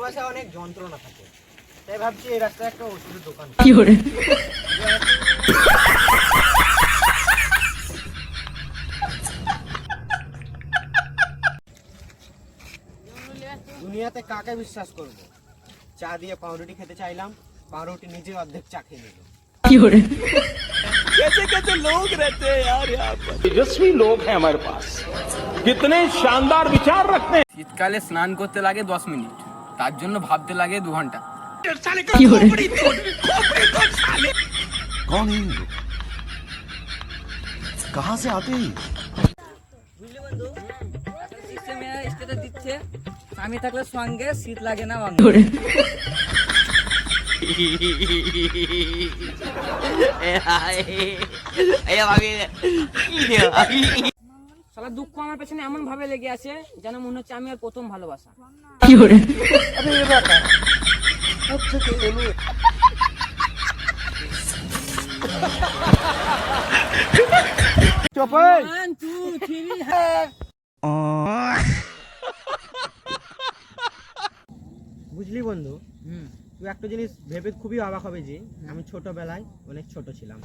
মাসে অনেক যন্ত্রণা থাকে, তাই ভাবছি এই রাস্তায় একটা ওষুধের দোকান। কি করে? দুনিয়াতে কাকে বিশ্বাস করব? চা দিয়ে পাউরুটি খেতে চাইলাম, পাউরুটি নিজে অর্ধেক চা খেয়ে নিল। কি করে? कैसे कैसे लोग रहते हैं यार यहाँ पर। तेजस्वी लोग हैं हमारे पास, कितने शानदार विचार रखते हैं। শীতকালে স্নান করতে লাগে 10 মিনিট, তার জন্য ভাবতে লাগে 2 ঘন্টা। কি করে? कौन है ये लोग? कहाँ से आते हैं? বুঝলি বন্ধু, সিস্টেমে স্টেটাস দিচ্ছে আমি থাকলে সঙ্গে শীত লাগে না কি করে? শালা দুঃখ আমার পেছনে এমন ভাবে লেগে আছে যেন মনে হচ্ছে আমি আর প্রথম ভালোবাসা। কি করে? One, two, three, বুঝলি বন্ধু, তুই একটা জিনিস ভেবে খুবই অবাক হবে যে আমি ছোটবেলায় অনেক ছোট ছিলাম।